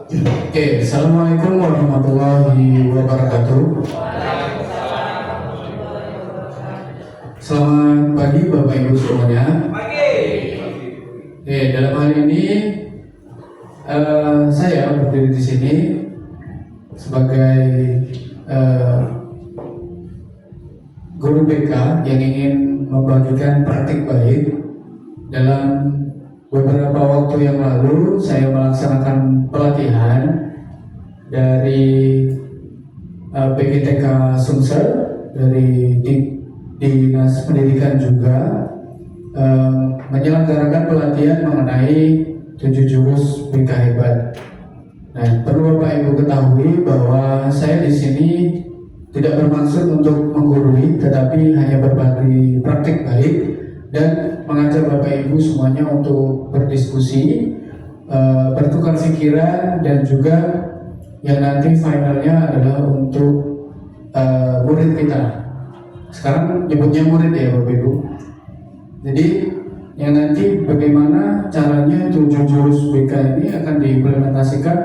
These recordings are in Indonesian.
Oke, assalamualaikum warahmatullahi wabarakatuh. Selamat pagi Bapak Ibu semuanya. Oke, dalam hal ini saya berdiri di sini sebagai guru BK yang ingin membagikan praktik baik. Dalam beberapa waktu yang lalu saya melaksanakan pelatihan dari PGTK Sumsel, dari Dinas Pendidikan juga menyelenggarakan pelatihan mengenai 7 jurus BK hebat. Nah, perlu Bapak Ibu ketahui bahwa saya di sini tidak bermaksud untuk menggurui, tetapi hanya berbagi praktik baik dan mengajak Bapak Ibu semuanya untuk berdiskusi, bertukar pikiran, dan juga yang nanti finalnya adalah untuk murid kita. Sekarang nyebutnya murid ya Bapak Ibu. Jadi yang nanti bagaimana caranya 7 jurus BK ini akan diimplementasikan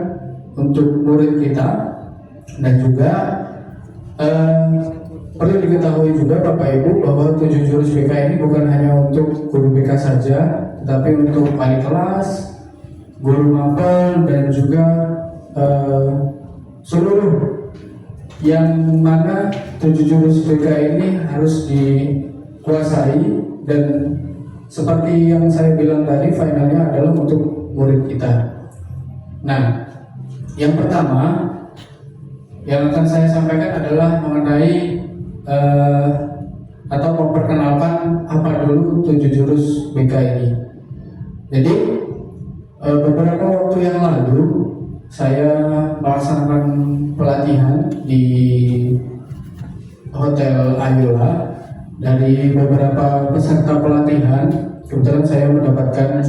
untuk murid kita, dan juga perlu diketahui juga Bapak Ibu bahwa 7 jurus BK ini bukan hanya untuk guru BK saja, tetapi untuk wali kelas, guru mapel, dan juga seluruh yang mana 7 jurus BK ini harus dikuasai. Dan seperti yang saya bilang tadi, finalnya adalah untuk murid kita. Nah, yang pertama yang akan saya sampaikan adalah mengenai atau memperkenalkan apa dulu 7 jurus BK ini. Jadi beberapa waktu yang lalu saya melaksanakan pelatihan di Hotel Ayula. Dari beberapa peserta pelatihan, kebetulan saya mendapatkan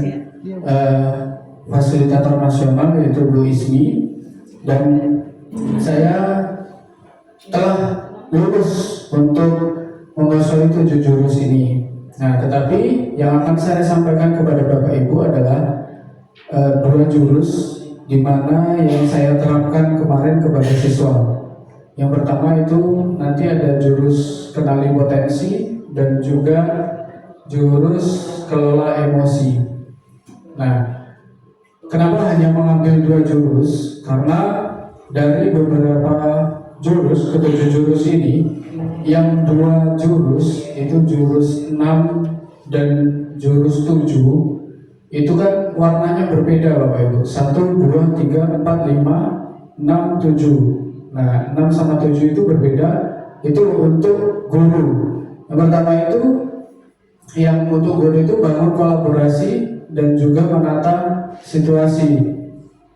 fasilitator nasional yaitu Bu Ismi, dan saya telah lulus untuk menguasai 7 jurus ini. Nah, tetapi yang akan saya sampaikan kepada Bapak Ibu adalah 2 jurus di mana yang saya terapkan kemarin kepada siswa. Yang pertama itu nanti ada jurus kenali potensi dan juga jurus kelola emosi. Nah, kenapa hanya mengambil 2 jurus? Karena dari beberapa jurus, ke-7 jurus ini, yang 2 jurus itu jurus 6 dan jurus 7 itu kan warnanya berbeda Bapak Ibu. 1, 2, 3, 4, 5, 6, 7. Nah, 6 sama 7 itu berbeda. Itu untuk guru. Yang pertama itu, yang untuk guru itu bangun kolaborasi dan juga menata situasi.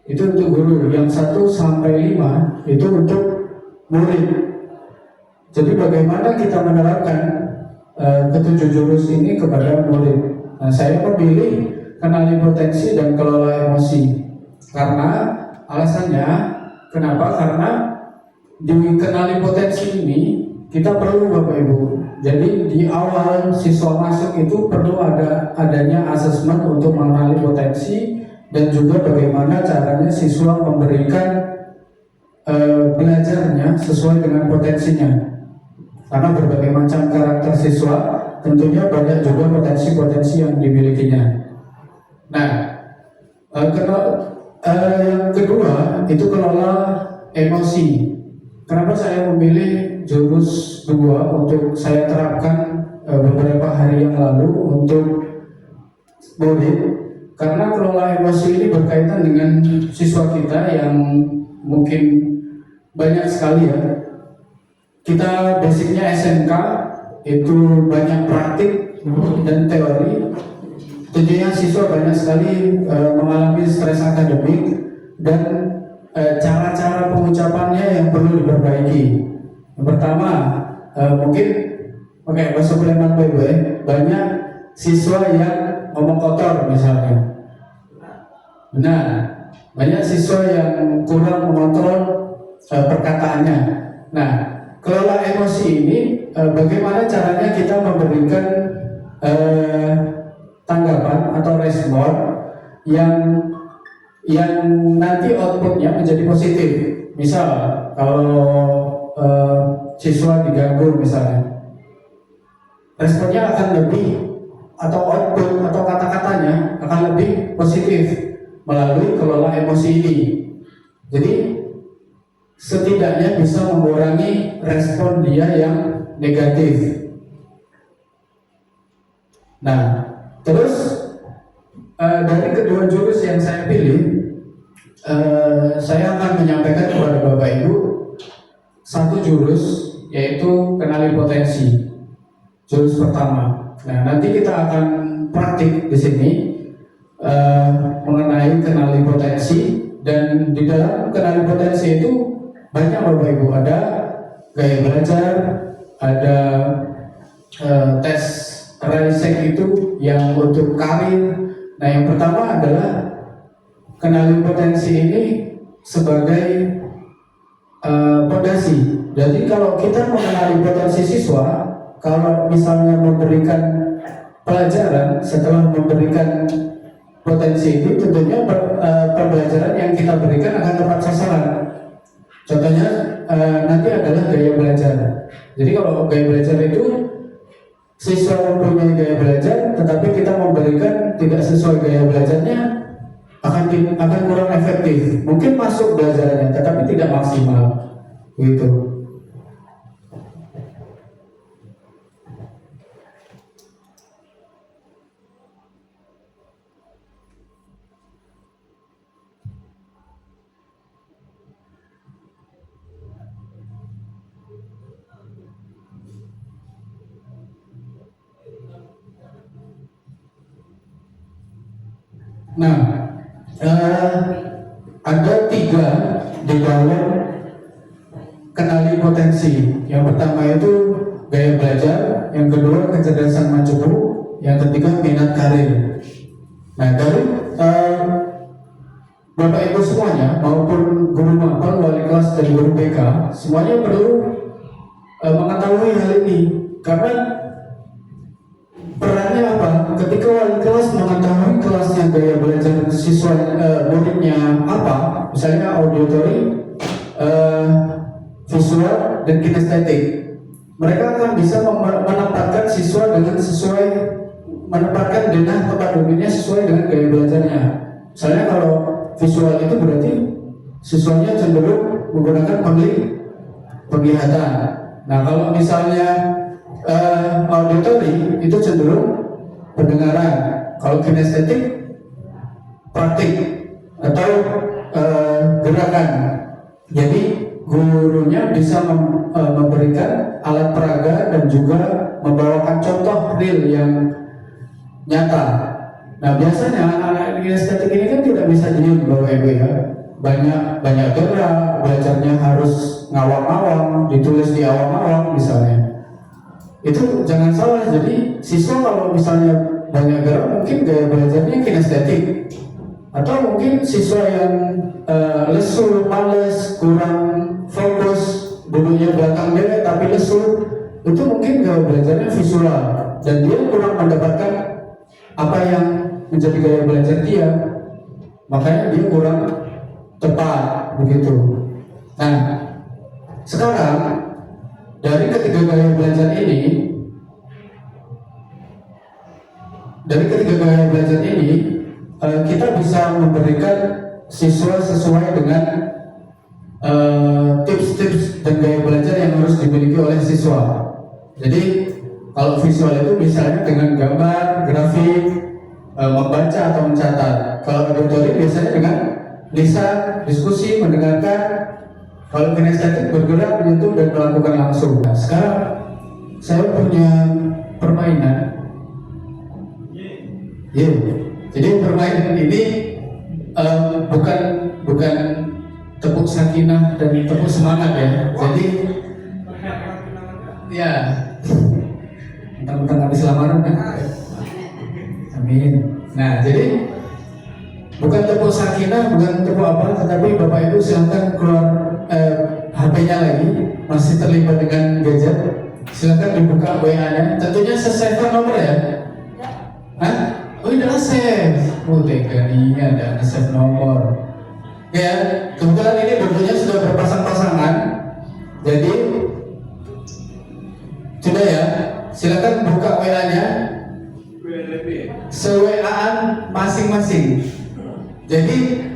Itu untuk guru. Yang 1 sampai 5 itu untuk murid. Jadi bagaimana kita menerapkan ke-7 jurus ini kepada murid. Nah, saya memilih kenali potensi dan kelola emosi. Karena alasannya, kenapa? Karena di kenali potensi ini kita perlu Bapak Ibu. Jadi di awal siswa masuk itu perlu adanya asesmen untuk mengenali potensi dan juga bagaimana caranya siswa memberikan belajarnya sesuai dengan potensinya. Karena berbagai macam karakter siswa, tentunya banyak juga potensi-potensi yang dimilikinya. Nah, yang kedua itu kelola emosi. Kenapa saya memilih jurus 2 untuk saya terapkan beberapa hari yang lalu untuk murid? Karena kelola emosi ini berkaitan dengan siswa kita yang mungkin banyak sekali ya. Kita basicnya SMK, itu banyak praktik dan teori. Tentunya siswa banyak sekali mengalami stres akademik dan cara-cara pengucapannya yang perlu diperbaiki. Yang pertama, mungkin pakai bahasa Palembang banyak siswa yang ngomong kotor misalnya. Benar, banyak siswa yang kurang mengontrol perkataannya. Nah, kelola emosi ini bagaimana caranya kita memberikan tanggapan atau respon yang yang nanti outputnya menjadi positif. Misal kalau siswa diganggu misalnya, responnya akan lebih, atau output atau kata-katanya akan lebih positif melalui kelola emosi ini. Jadi setidaknya bisa mengurangi respon dia yang negatif. Nah, terus dari kedua jurus yang saya pilih, saya akan menyampaikan kepada Bapak Ibu satu jurus, yaitu kenali potensi. Jurus pertama. Nah, nanti kita akan praktik di sini mengenai kenali potensi, dan di dalam kenali potensi itu banyak Bapak Ibu, ada gaya belajar, ada tes Rysek itu yang untuk karir. Nah, yang pertama adalah kenali potensi ini sebagai fondasi. Jadi kalau kita mengenali potensi siswa, kalau misalnya memberikan pelajaran setelah memberikan potensi itu, tentunya pembelajaran yang kita berikan akan tepat sasaran. Contohnya nanti adalah gaya belajar. Jadi kalau gaya belajar itu siswa mempunyai gaya belajar, tetapi kita memberikan tidak sesuai gaya belajarnya, akan kurang efektif. Mungkin masuk belajarannya, tetapi tidak maksimal, gitu. Nah, ada 3 di dalam kenali potensi. Yang pertama itu gaya belajar, yang kedua kecerdasan majemuk, yang ketiga minat karir. Nah, dari Bapak Ibu semuanya, maupun guru mapel, wali kelas, dan guru BK, semuanya perlu mengetahui hal ini, karena perannya apa? Ketika wali kelas mengetahui kelasnya gaya belajar siswa muridnya apa, misalnya auditory, visual, dan kinestetik, mereka akan bisa menempatkan siswa dengan sesuai, menempatkan denah tempat duduknya sesuai dengan gaya belajarnya. Misalnya kalau visual itu berarti siswanya cenderung menggunakan penglihatan. Nah, kalau misalnya auditory itu cenderung pendengaran. Kalau kinestetik praktik atau gerakan. Jadi gurunya bisa memberikan alat peraga dan juga membawakan contoh real yang nyata. Nah, biasanya anak-anak kinestetik ini kan tidak bisa diem Bapak Ibu ya. Banyak gerak, belajarnya harus ngawang-ngawang, ditulis di awang-awang misalnya. Itu jangan salah. Jadi siswa kalau misalnya banyak gerak, mungkin gaya belajarnya kinestetik, atau mungkin siswa yang lesu, males, kurang fokus, duduknya belakang dia tapi lesu, itu mungkin gaya belajarnya visual, dan dia kurang mendapatkan apa yang menjadi gaya belajar dia, makanya dia kurang tepat begitu. Nah, sekarang dari ketiga gaya belajar ini, kita bisa memberikan siswa sesuai dengan tips-tips dan gaya belajar yang harus dimiliki oleh siswa. Jadi kalau visual itu misalnya dengan gambar, grafik, membaca atau mencatat. Kalau auditory biasanya dengan lisan, diskusi, mendengarkan. Kalau kinestetik bergerak, menyentuh, dan melakukan langsung. Nah, sekarang saya punya permainan. Jadi permainan ini bukan tepuk sakinah dan tepuk semangat ya. Jadi ya, mentang-mentang habis lamaran kan. Amin. Nah, jadi bukan tepuk sakinah, bukan tepuk apa, tetapi Bapak Ibu silahkan keluar HP-nya lagi, masih terlibat dengan gadget. Silahkan dibuka WA-nya. Tentunya sesuai nomor ya. Hah? Oh tidak save. Oh tega nih, ada save nomor. Ya, kebetulan ini bukunya sudah berpasang-pasangan. Jadi sudah ya, silakan buka WA-nya. Se-WA-an masing-masing. Jadi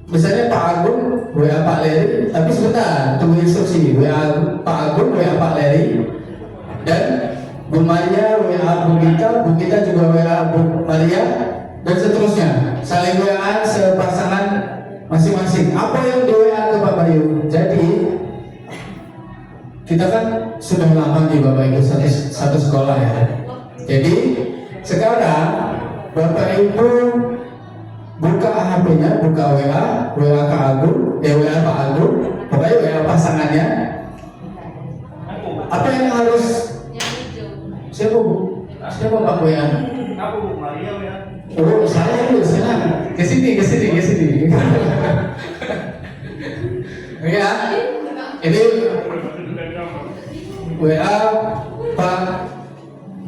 misalnya Pak Agung WA Pak Leri, tapi sebentar tunggu instruksi. WA Pak Agung WA Pak Leri, dan Bu Maria WA Bu Gita juga WA Bu Maria, dan seterusnya. Saling WA sepasangan masing-masing. Apa yang di WA ke Pak Bayu? Jadi kita kan sudah lama nih Bapak Ibu satu sekolah ya. Jadi sekarang Bapak Ibu buka HP-nya, buka WA Kak Agung, WA Pak Agung, pokoknya WA pasangannya. Apa yang harus? Siapa Bu? Siapa Pak WA? Aku Bu Maria WA. Oh, saya dulu, silakan. Ke sini. Ya, ini WA Pak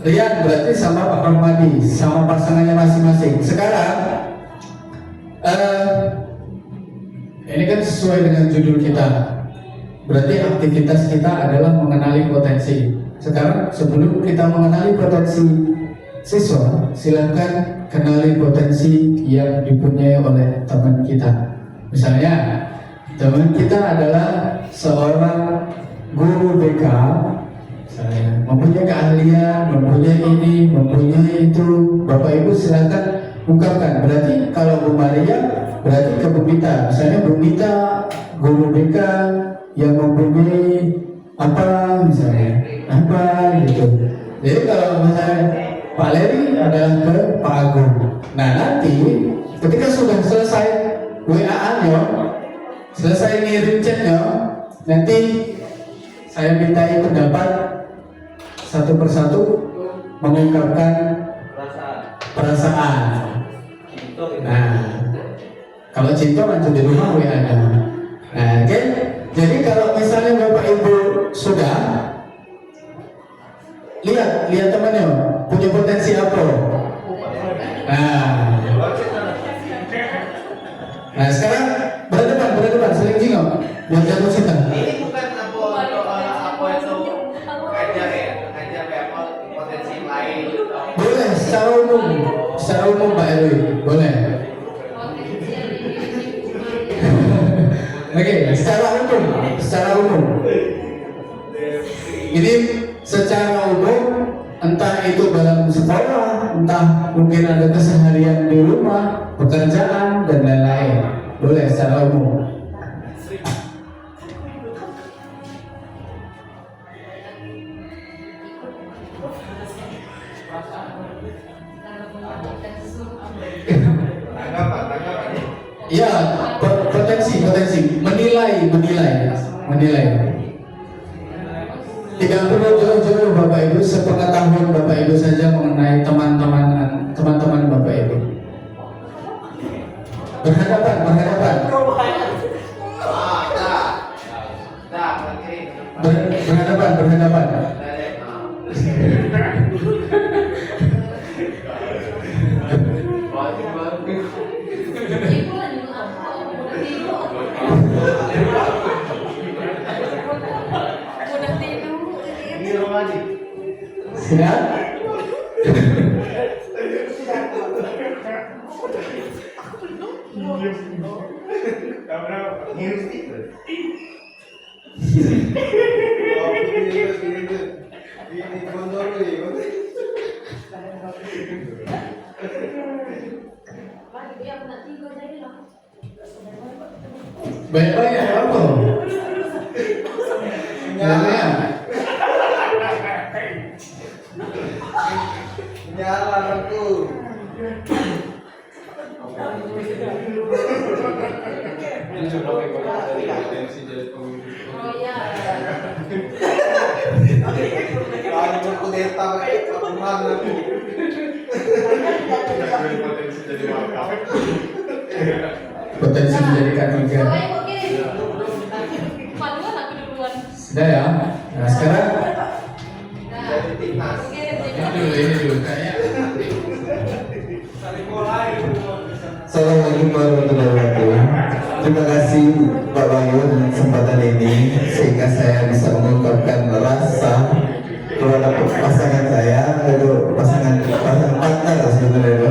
Rian berarti sama Pak Rahmadi, sama pasangannya masing-masing. Sekarang ini kan sesuai dengan judul kita. Berarti aktivitas kita adalah mengenali potensi. Sekarang sebelum kita mengenali potensi siswa, silakan kenali potensi yang dipunyai oleh teman kita. Misalnya, teman kita adalah seorang guru BK, misalnya, mempunyai keahlian, mempunyai ini, mempunyai itu. Bapak Ibu silakan ungkapkan. Berarti kalau Bu Maria, berarti ke Bu Mita. Misalnya Bu Mita, guru BK yang mempunyai apa misalnya, apa gitu. Jadi kalau misalnya Pak Leri adalah ke Pak Agung. Nah nanti ketika sudah selesai WA-nya, selesai ngirim chatnya, nanti saya mintai pendapat satu persatu mengungkapkan perasaan. Nah, kalau cinta macam di rumah WA-nya. Nah, oke. Jadi kalau misalnya Bapak Ibu sudah lihat temannya punya potensi apa. Nah sekarang berdepan saling jingok biar jatuh cinta. Ini bukan apa itu ngajar apa potensi lain. Boleh secara umum Pak Erwin, boleh. Oke, secara umum. Ini secara umum, entah itu dalam sekolah, entah mungkin ada keseharian di rumah, pekerjaan dan lain-lain. Boleh secara umum. Ya, potensi, menilai. Tidak perlu jauh-jauh Bapak Ibu, sepengetahuan Bapak Ibu saja mengenai teman-teman Bapak Ibu. Berhadapan. Berhadapan. Siap? Baik-baik ya, apa? Nyala. Nyala aku. Potensi menjadikan tiga. Sudah ya. Nah sekarang ini dulu kayaknya Assalamualaikum warahmatullahi wabarakatuh. Terima kasih Pak Bayu untuk kesempatan ini sehingga saya bisa mengungkapkan rasa kepada pasangan saya, itu pasangan partner sebenarnya itu.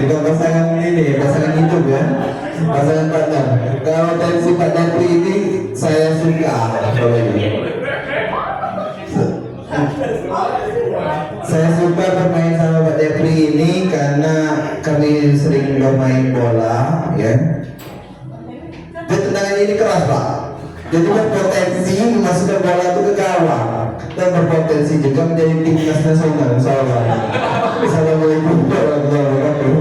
Bukan pasangan ini, pasangan hidup ya, pasangan partner. Kalau dari sifat Depri ini saya suka kalau ini. Saya suka bermain sama Pak Depri ini karena kami sering bermain bola, ya. Dia tendangan ini keras Pak. Jadi berpotensi memasukkan bola itu ke gawang dan berpotensi juga menjadi timnas nasional. Assalamualaikum warahmatullahi wabarakatuh.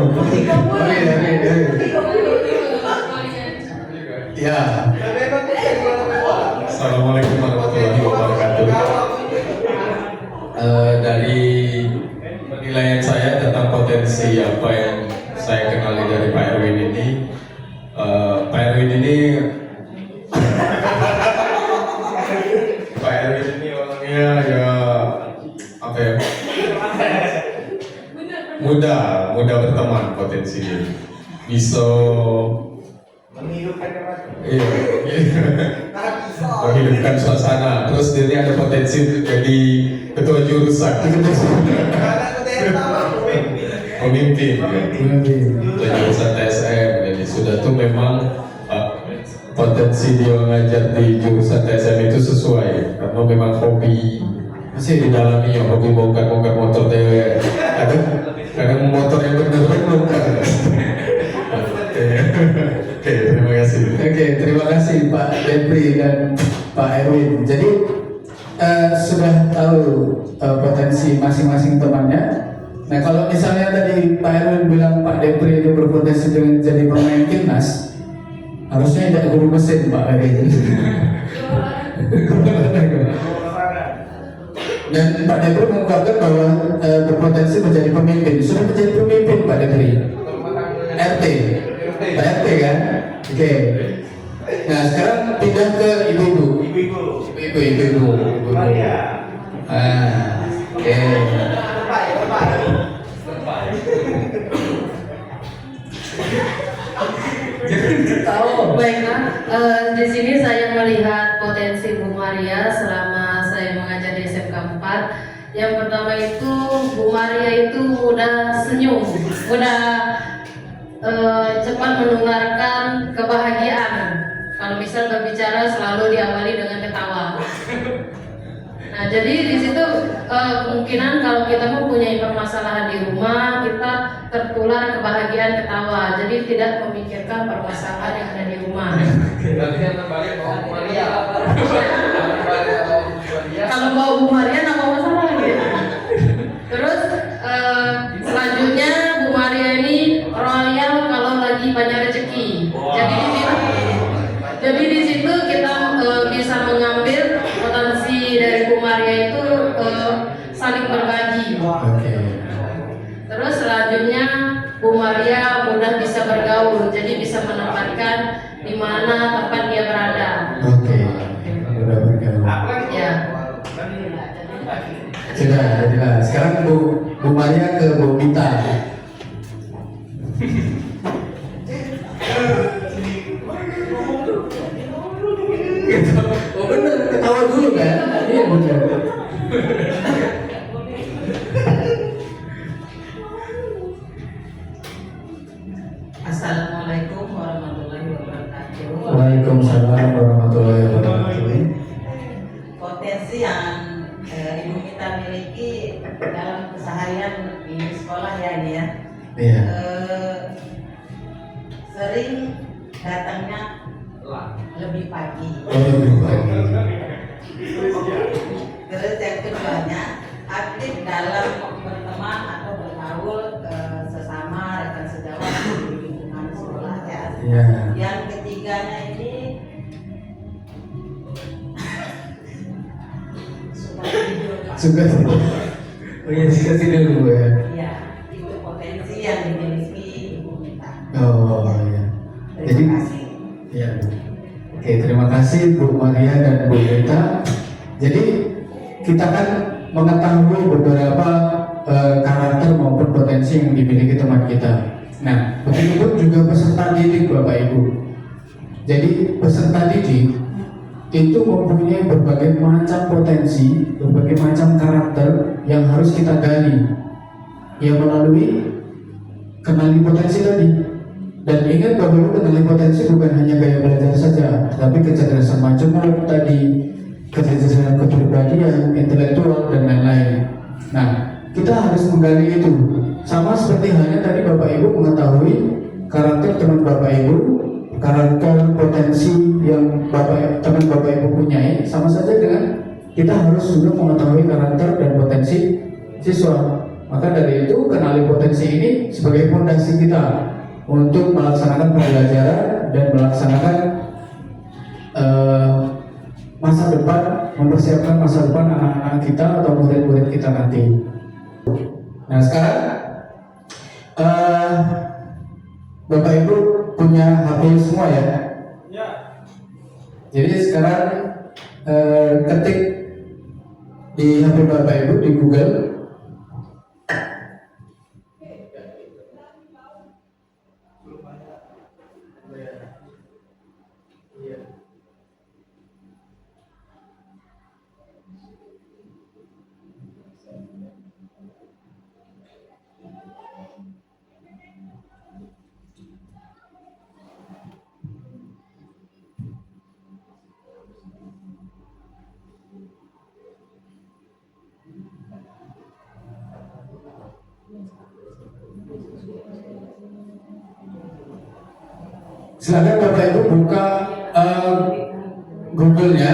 Ya. Assalamualaikum warahmatullahi wabarakatuh. Dari penilaian saya tentang potensi apa yang saya kenali dari Pak Erwin ini, Pak Erwin ini orangnya ya apa ya, mudah berteman potensinya, bisa menghidupkan suasana. Terus dia ada potensi untuk jadi ketua jurusan, pemimpin ketua jurusan TSM. Jadi sudah tuh memang potensi dia mengajar di jurusan TSM itu sesuai karena memang hobi masih didalami ya, hobi bongkar motor dewe. Kadang motor yang benar-benar bongkar. Oke, terima kasih. Oke, terima kasih Pak Depri dan Pak Erwin. Jadi sudah tahu potensi masing-masing temannya. Nah, kalau misalnya tadi Pak Erwin bilang Pak Depri itu berpotensi dengan jadi pemain timnas, harusnya tidak guru mesin Pak Erwin. Dan Pak Depri mengungkapkan bahwa berpotensi menjadi pemimpin. Sudah menjadi pemimpin Pak Depri. RT. Pak RT kan? Oke. Nah, sekarang pindah ke ibu-ibu. Ibu-ibu. Oke. Baiklah, di sini saya melihat potensi Bu Maria selama saya mengajar di SMK 4. Yang pertama itu Bu Maria itu mudah senyum, mudah cepat menularkan kebahagiaan. Kalau misal berbicara selalu diawali dengan ketawa. Nah, jadi di situ kemungkinan kalau kita mempunyai permasalahan di rumah, kita tertular kebahagiaan ketawa. Jadi tidak memikirkan permasalahan yang ada di rumah. Kalau bawa Bu Maria nggak mau masalah gitu. Terus selanjutnya Bu Maria ini royal kalau lagi banyak rezeki. Jadi di situ kita bisa mengambil potensi dari Bu Maria itu saling berbagi. Terus selanjutnya Bu Maria mudah bisa bergaul, jadi bisa menempatkan di mana tempat dia berada. Mudah bergaul. Ya. Sudah. Sekarang Bu Maria ke Bu Mita. Oh benar, ketawa dulu kan? Iya benar. Assalamualaikum warahmatullahi wabarakatuh. Waalaikumsalam warahmatullahi wabarakatuh. Potensi yang Ibu kita miliki dalam keseharian di sekolah ya ini ya. Iya. Sering datangnya lebih pagi. Lebih pagi. Terus yang keduanya aktif dalam berteman atau bergaul sesama rekan sejawat di lingkungan sekolah ya. Iya. Yang ketiganya ini Suka tidur. Oh iya, suka tidur Bu ya. iya, itu potensi yang dimiliki Ibu Mita. Oh iya. Jadi Terima kasih. iya. Oke, terima kasih Bu Maria dan Bu Mita. Jadi kita kan mengetahui beberapa karakter maupun potensi yang dimiliki teman kita. Nah, begitu juga peserta didik Bapak Ibu. Jadi peserta didik itu mempunyai berbagai macam potensi, berbagai macam karakter yang harus kita gali. Ya melalui kenali potensi tadi. Dan ingat bahwa kenali potensi bukan hanya gaya belajar saja, tapi kecerdasan majemuk tadi, kecerdasan kepribadian, intelektual dan lain-lain. Nah, kita harus menggali itu. Sama seperti halnya tadi Bapak Ibu mengetahui karakter teman Bapak Ibu, karakter potensi yang teman Bapak Ibu punyai, sama saja dengan kita harus juga mengetahui karakter dan potensi siswa. Maka dari itu kenali potensi ini sebagai fondasi kita untuk melaksanakan pembelajaran dan melaksanakan masa depan, mempersiapkan masa depan anak-anak kita atau murid-murid kita nanti. Nah sekarang Bapak Ibu punya HP semua ya? Ya. Jadi sekarang ketik di HP Bapak Ibu di Google. Silakan Bapak Ibu buka Google-nya,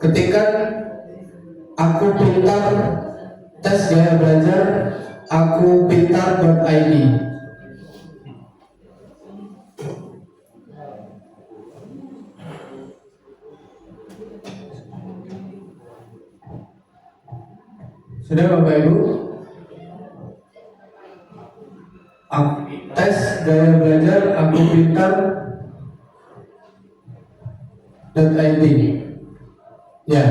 ketikkan aku pintar tes gaya belajar akupintar.id. Sudah Bapak Ibu? Tes gaya belajar akupintar.id. Ya.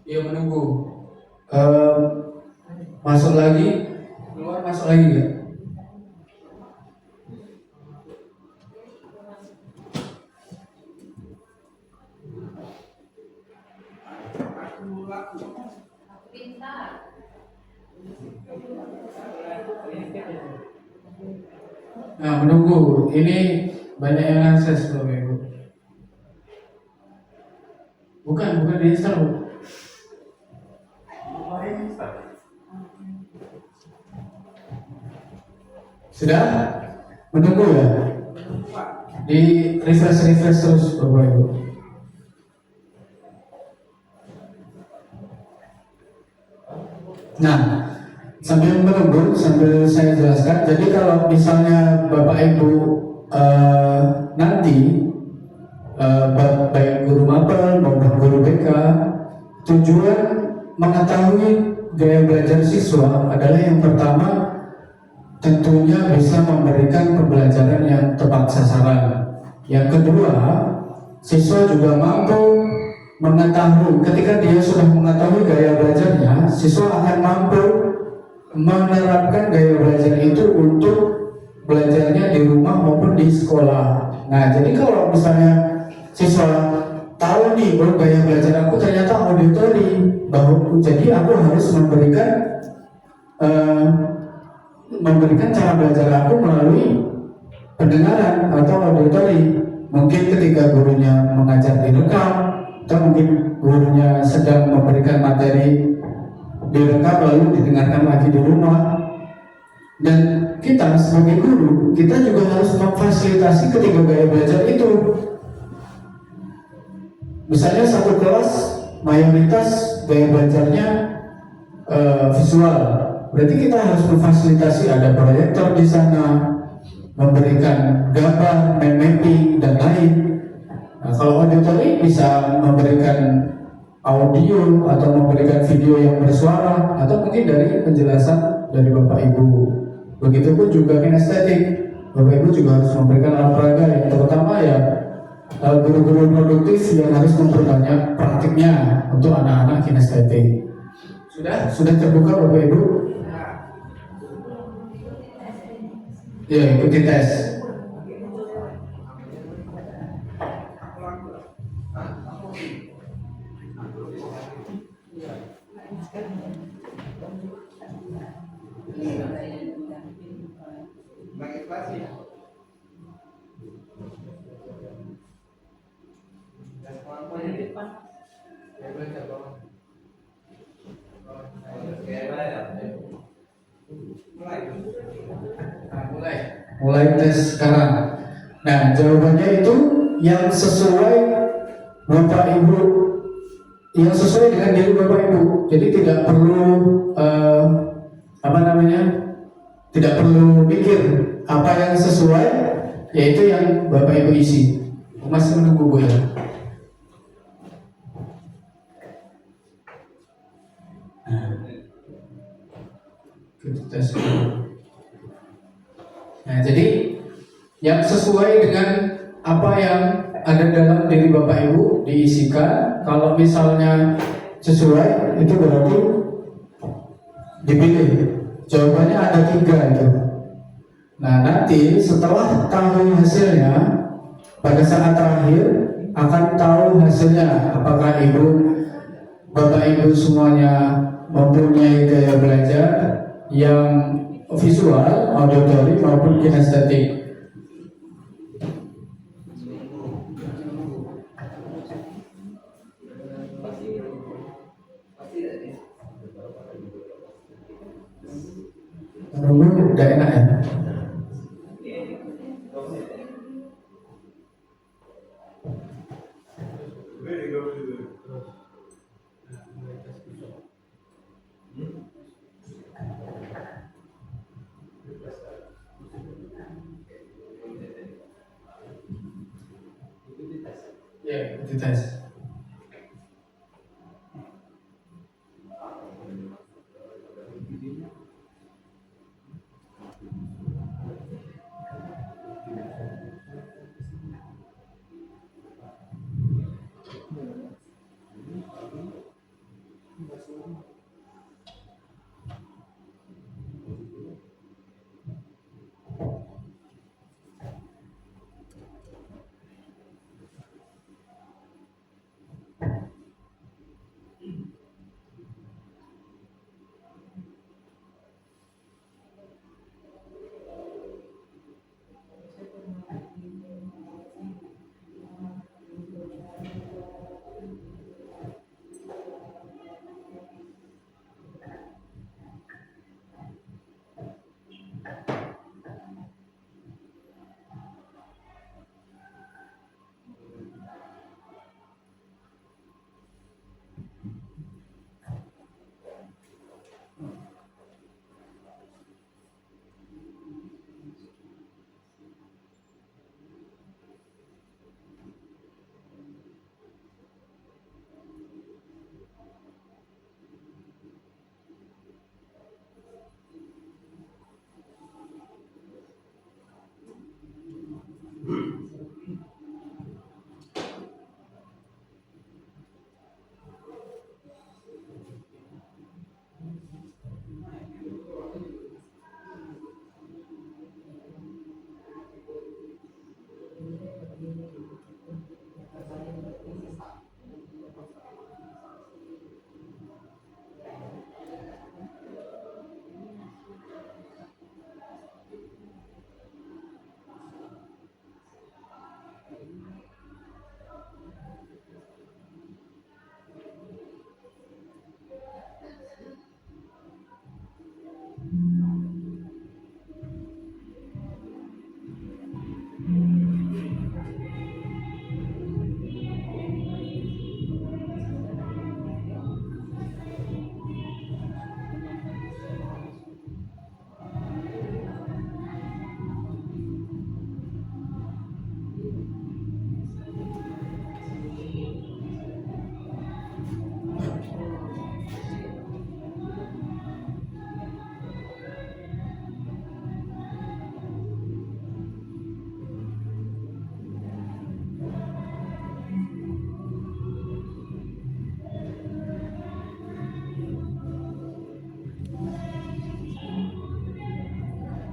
Iya menunggu. Masuk lagi, keluar masuk lagi nggak? Nah menunggu, ini banyak yang akses Bapak Ibu. Bukan diinstal Bu. Sudah? Menunggu ya? Di refresh terus Bapak Ibu. Nah, sambil menunggu, sambil saya jelaskan. Jadi kalau misalnya Bapak Ibu nanti baik guru mapel maupun guru BK, tujuan mengetahui gaya belajar siswa adalah yang pertama tentunya bisa memberikan pembelajaran yang tepat sasaran. Yang kedua, siswa juga mampu mengetahui, ketika dia sudah mengetahui gaya belajarnya, siswa akan mampu menerapkan gaya belajar itu untuk belajarnya di rumah maupun di sekolah. Nah, jadi kalau misalnya siswa tahu nih bahwa gaya belajar aku ternyata auditori, bahwa jadi aku harus memberikan cara belajar aku melalui pendengaran atau auditori. Mungkin ketika gurunya mengajar direkam, atau mungkin gurunya sedang memberikan materi direkam lalu didengarkan lagi di rumah. Dan kita sebagai guru, kita juga harus memfasilitasi ketiga gaya belajar itu. Misalnya satu kelas mayoritas gaya belajarnya visual, berarti kita harus memfasilitasi ada proyektor di sana, memberikan gambar, mind mapping dan lain. Nah, kalau auditori bisa memberikan audio atau memberikan video yang bersuara atau mungkin dari penjelasan dari Bapak Ibu. Begitupun juga kinestetik, Bapak Ibu juga harus memberikan alat peraga yang terutama ya guru-guru produktif yang harus memperbanyak praktiknya untuk anak-anak kinestetik. Sudah terbuka Bapak Ibu? Ya, ikuti tes. Bagi kelas ya. Mulai tes sekarang. Nah, jawabannya itu yang sesuai Bapak Ibu, yang sesuai dengan diri Bapak Ibu. Jadi tidak perlu tidak perlu mikir apa yang sesuai, yaitu yang Bapak Ibu isi. Masih menunggu Bu ya. Kita tes. Nah, jadi yang sesuai dengan apa yang ada dalam diri Bapak Ibu diisikan. Kalau misalnya sesuai, itu berarti dipilih. Jawabannya ada 3 itu. Nah, nanti setelah tahu hasilnya, pada saat terakhir akan tahu hasilnya. Apakah Bapak Ibu semuanya mempunyai gaya belajar yang visual, auditory maupun kinestetik. Menunggu udah enak ya. Ya, itu tes.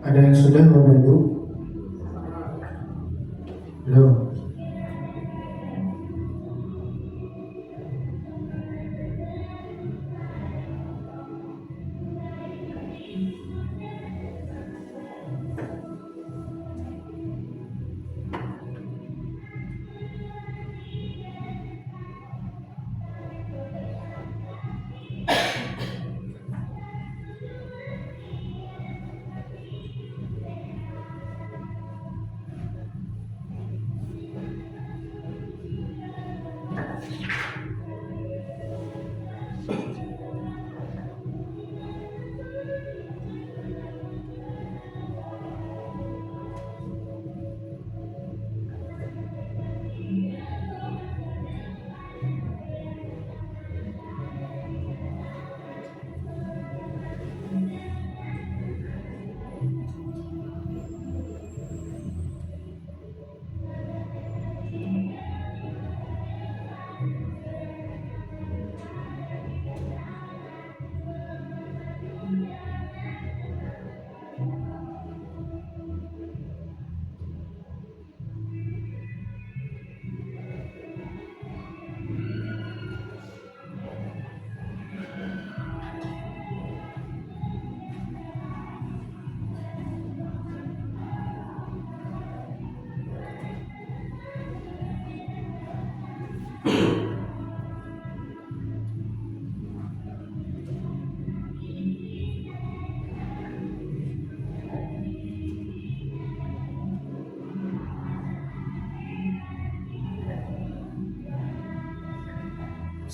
Ada yang sudah Bapak Ibu? Belum.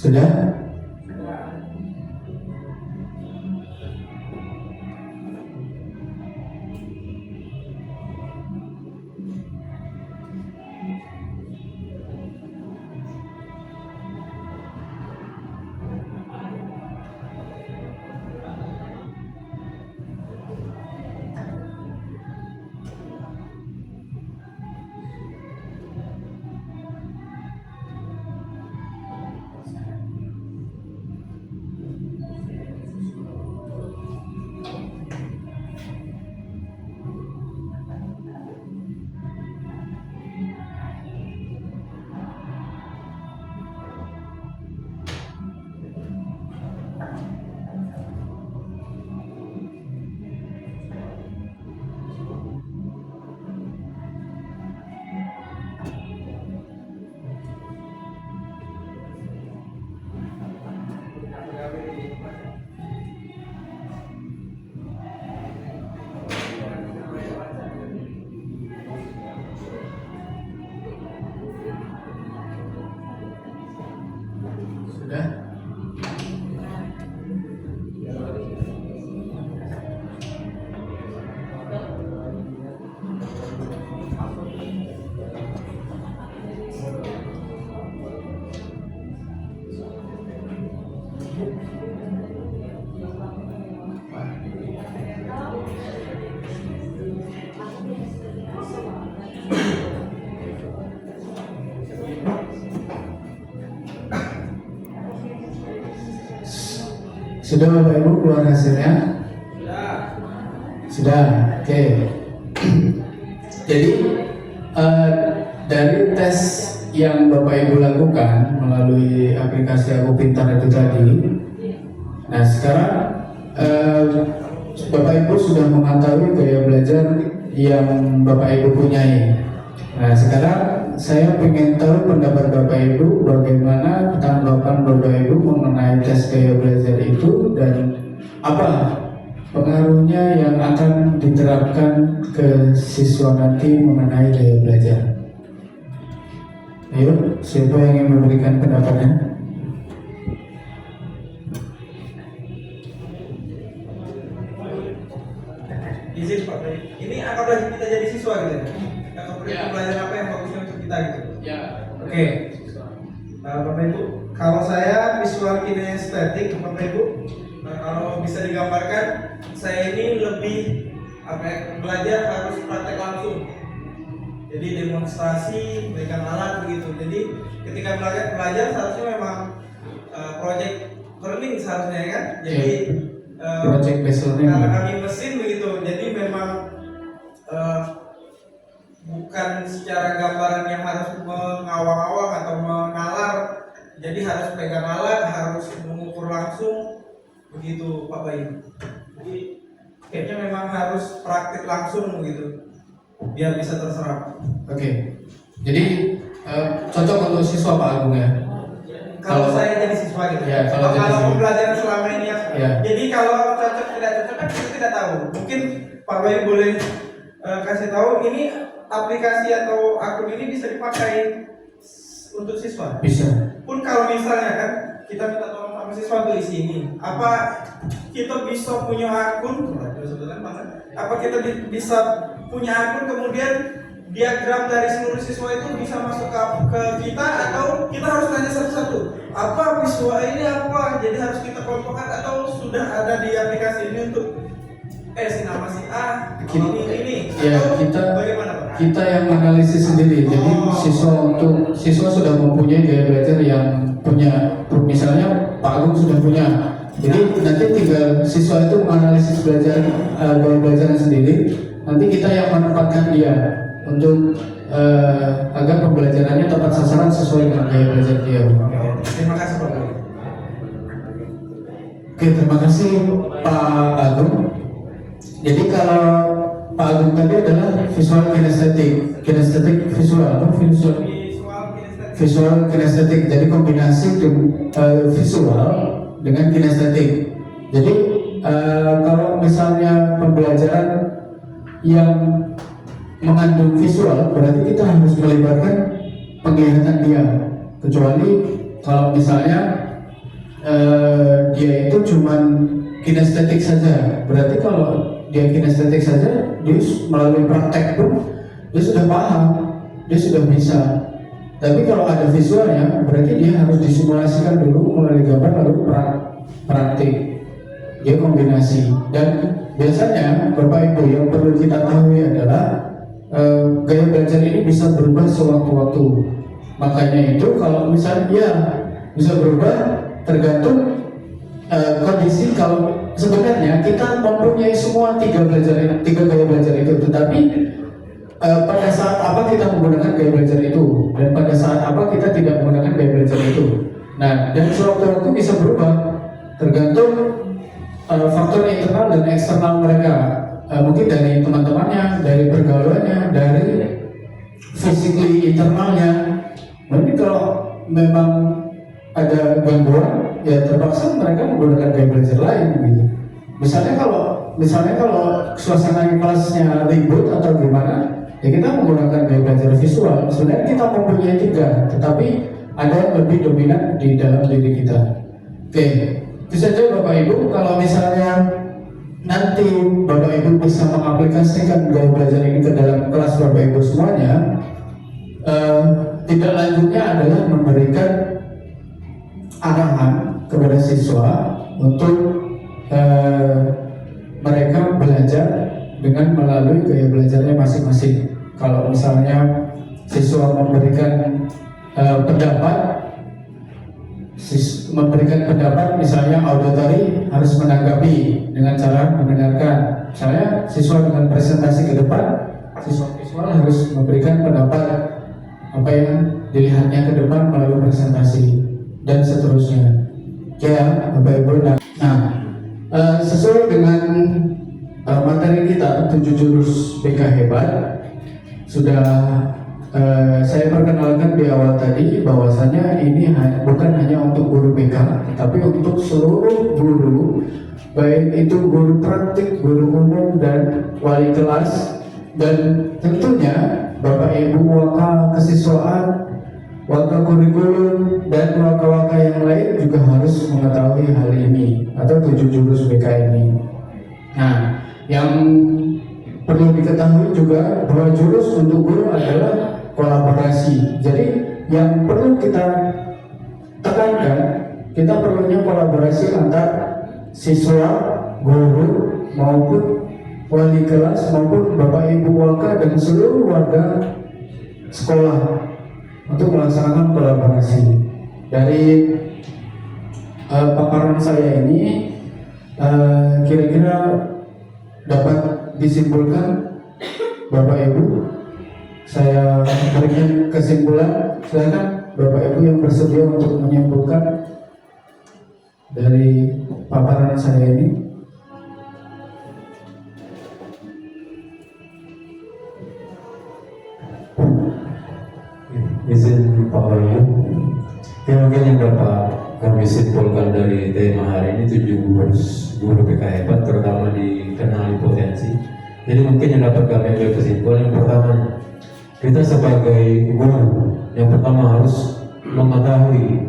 Sudah? Sudah? Sudah Bapak Ibu keluar hasilnya? Sudah, oke. Jadi dari tes yang Bapak Ibu lakukan melalui aplikasi Aku Pintar itu tadi, nah sekarang Bapak Ibu sudah mengetahui gaya belajar yang Bapak Ibu punyai. Nah sekarang saya ingin tahu pendapat Bapak Ibu bagaimana tanggapan Bapak Ibu mengenai tes gaya belajar itu dan apa pengaruhnya yang akan diterapkan ke siswa nanti mengenai gaya belajar. Ayo, siapa yang ingin memberikan pendapatnya? Izin Pak, ini anggap lagi kita jadi siswa gitu ya? Atau pelajaran apa yang bagusnya untuk kita gitu? Ya. Oke. Bapak Ibu, kalau saya visual kinestetik Bapak Ibu, kalau bisa digambarkan, saya ini lebih belajar harus praktek langsung. Jadi demonstrasi, berikan alat begitu. Jadi ketika belajar seharusnya memang project learning seharusnya kan. Jadi project based learning. karena kami mesin begitu, jadi memang eh, bukan secara gambaran yang harus mengawang-awang atau menalar, jadi harus pegang alat, harus mengukur langsung, begitu Pak Bayu. Jadi kayaknya memang harus praktik langsung gitu, biar bisa terserap. Oke. Jadi cocok untuk siswa Pak Agung ya. Kalau saya jadi siswa gitu. Ya, kalau jadi siswa. pembelajaran selama ini ya. Ya. Jadi kalau cocok tidak cocok kan kita tidak tahu. Mungkin Pak Bayu boleh kasih tahu ini aplikasi atau akun ini bisa dipakai untuk siswa. Bisa. Pun kalau misalnya kan kita minta tolong sama siswa untuk isi ini, apa kita bisa punya akun? Apa kita bisa punya akun kemudian diagram dari seluruh siswa itu bisa masuk ke kita, atau kita harus tanya satu-satu apa visual ini apa, jadi harus kita kelompokkan, atau sudah ada di aplikasi ini untuk si nama si A ini Ya, atau kita bagaimana Pak? kita yang analisis sendiri. Jadi siswa sudah mempunyai gaya belajar yang punya, misalnya Pak Agung sudah punya. Jadi nanti tinggal siswa itu menganalisis gaya belajarnya sendiri. Nanti kita yang menempatkan dia untuk agar pembelajarannya tepat sasaran sesuai dengan gaya belajar dia. Terima kasih Pak Bayu. Oke, terima kasih Pak Agung. Jadi kalau Pak Agung tadi adalah visual kinestetik visual kinestetik. Jadi kombinasi visual dengan kinestetik. Jadi kalau misalnya pembelajaran yang mengandung visual, berarti kita harus melibatkan penglihatan dia. Kecuali kalau misalnya dia itu cuman kinestetik saja, berarti kalau dia kinestetik saja, dia melalui praktek pun dia sudah paham, dia sudah bisa. Tapi kalau ada visualnya, berarti dia harus disimulasikan dulu melalui gambar lalu praktik. Dia kombinasi. Dan biasanya Bapak Ibu yang perlu kita tahu adalah gaya belajar ini bisa berubah sewaktu-waktu. Makanya itu kalau misalnya dia bisa berubah tergantung kondisi. Kalau sebenarnya kita mempunyai semua tiga gaya belajar itu, tetapi pada saat apa kita menggunakan gaya belajar itu, dan pada saat apa kita tidak menggunakan gaya belajar itu. Nah, dan sewaktu-waktu bisa berubah tergantung faktor internal dan eksternal mereka. Mungkin dari teman-temannya, dari pergaulannya, dari physically internalnya. Mungkin kalau memang ada gangguan, ya terpaksa mereka menggunakan gaya belajar lain gitu. Misalnya kalau suasana kelasnya ribut atau gimana, ya kita menggunakan gaya belajar visual. Sebenarnya kita mempunyai tiga, tetapi ada yang lebih dominan di dalam diri kita. Oke, itu saja Bapak Ibu. Kalau misalnya nanti Bapak Ibu bisa mengaplikasikan gaya belajar ini ke dalam kelas Bapak Ibu semuanya, tindak lanjutnya adalah memberikan arahan kepada siswa untuk mereka belajar dengan melalui gaya belajarnya masing-masing. Kalau misalnya siswa memberikan pendapat, misalnya auditory, harus menanggapi dengan cara mendengarkan. Misalnya siswa dengan presentasi ke depan, siswa visual harus memberikan pendapat apa yang dilihatnya ke depan melalui presentasi, dan seterusnya. Ya, Bapak Ibu. Nah, sesuai dengan materi kita 7 jurus BK Hebat, sudah saya perkenalkan di awal tadi bahwasanya ini bukan hanya untuk guru BK, tapi untuk seluruh guru, baik itu guru praktik, guru umum, dan wali kelas, dan tentunya Bapak Ibu waka kesiswaan, waka kurikulum, dan waka-waka yang lain juga harus mengetahui hal ini atau 7 jurus BK ini. Nah, yang perlu diketahui juga bahwa jurus untuk guru adalah kolaborasi. Jadi yang perlu kita tekankan, kita perlunya kolaborasi antar siswa, guru, maupun wali kelas, maupun Bapak Ibu waka dan seluruh warga sekolah untuk melaksanakan kolaborasi. Dari paparan saya ini kira-kira dapat disimpulkan Bapak Ibu, saya berikan kesimpulan. Silakan Bapak Ibu yang bersedia untuk menyimpulkan dari paparan saya ini. Izin Pak Wahyu, ya mungkin yang dapat kami simpulkan dari tema hari ini 7 guru BK hebat, terutama di kenali potensi. Jadi mungkin yang dapat kami ambil kesimpulan yang pertama, kita sebagai guru yang pertama harus mengetahui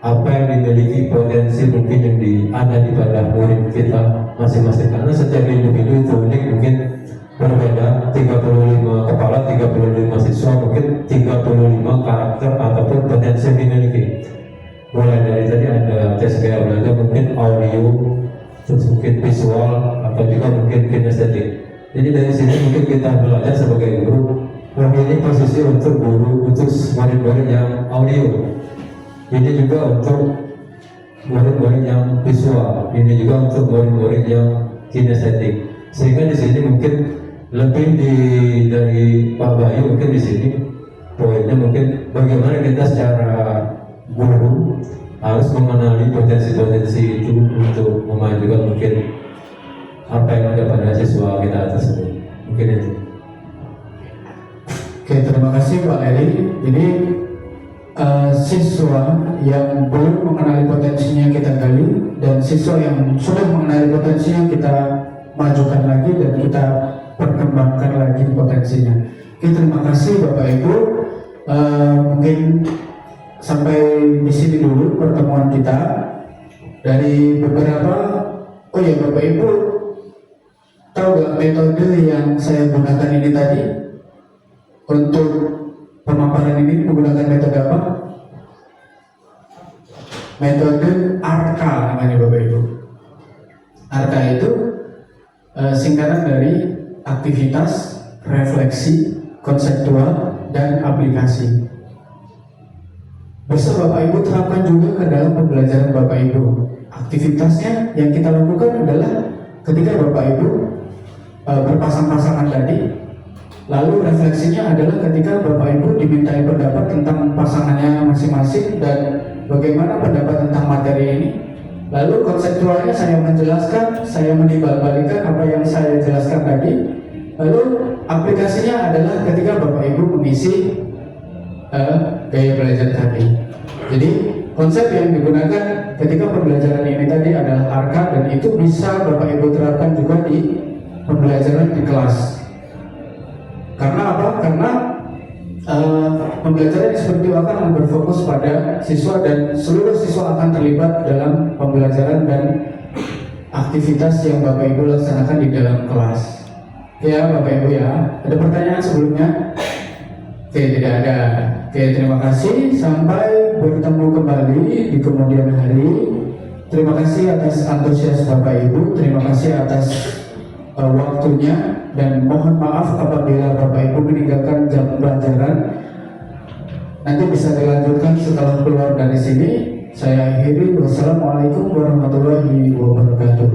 apa yang dimiliki potensi mungkin yang ada di pada murid kita masing-masing, karena setiap individu itu unik, mungkin berbeda. 35 kepala, 35 siswa, mungkin 35 karakter ataupun potensi yang dimiliki. Mulai dari tadi ada tes gaya belajar, mungkin audio, terus mungkin visual, atau juga mungkin kinestetik. Jadi dari sini mungkin kita belajar sebagai guru, ini posisi untuk guru, untuk murid-murid yang audio, ini juga untuk murid-murid yang visual, ini juga untuk murid-murid yang kinestetik. Sehingga di sini mungkin lebih dari Pak Bayu, mungkin di sini poinnya mungkin bagaimana kita secara guru harus mengenali potensi-potensi itu untuk memajukan mungkin apa yang ada pada siswa kita tersebut. Mungkin itu. Oke, terima kasih Pak Eli. Jadi siswa yang belum mengenali potensinya kita gali, dan siswa yang sudah mengenali potensinya kita majukan lagi dan kita perkembangkan lagi potensinya. Oke, terima kasih Bapak Ibu. Mungkin sampai di sini dulu pertemuan kita. Dari beberapa, oh ya Bapak Ibu, tahu nggak metode yang saya gunakan ini tadi untuk pemaparan ini menggunakan metode apa? Metode ARKA namanya Bapak Ibu. ARKA itu singkatan dari aktivitas, refleksi, konseptual, dan aplikasi. Bisa Bapak Ibu terapkan juga ke dalam pembelajaran Bapak Ibu. Aktivitasnya yang kita lakukan adalah ketika Bapak Ibu berpasang-pasangan tadi, lalu refleksinya adalah ketika Bapak Ibu dimintai pendapat tentang pasangannya masing-masing dan bagaimana pendapat tentang materi ini. Lalu konseptualnya saya menjelaskan, saya menimbang-balikan apa yang saya jelaskan tadi. Lalu aplikasinya adalah ketika Bapak Ibu mengisi gaya belajar tadi. Jadi konsep yang digunakan ketika pembelajaran ini tadi adalah ARKA, dan itu bisa Bapak Ibu terapkan juga di pembelajaran di kelas. Karena apa? Karena pembelajaran seperti itu akan berfokus pada siswa, dan seluruh siswa akan terlibat dalam pembelajaran dan aktivitas yang Bapak Ibu laksanakan di dalam kelas. Ya Bapak Ibu ya, ada pertanyaan sebelumnya? Oke, tidak ada. Oke, terima kasih. Sampai bertemu kembali di kemudian hari. Terima kasih atas antusias Bapak Ibu. Terima kasih atas waktunya, dan mohon maaf apabila Bapak Ibu meninggalkan jam pelajaran. Nanti bisa dilanjutkan setelah keluar dari sini. Saya akhiri. Wassalamualaikum warahmatullahi wabarakatuh.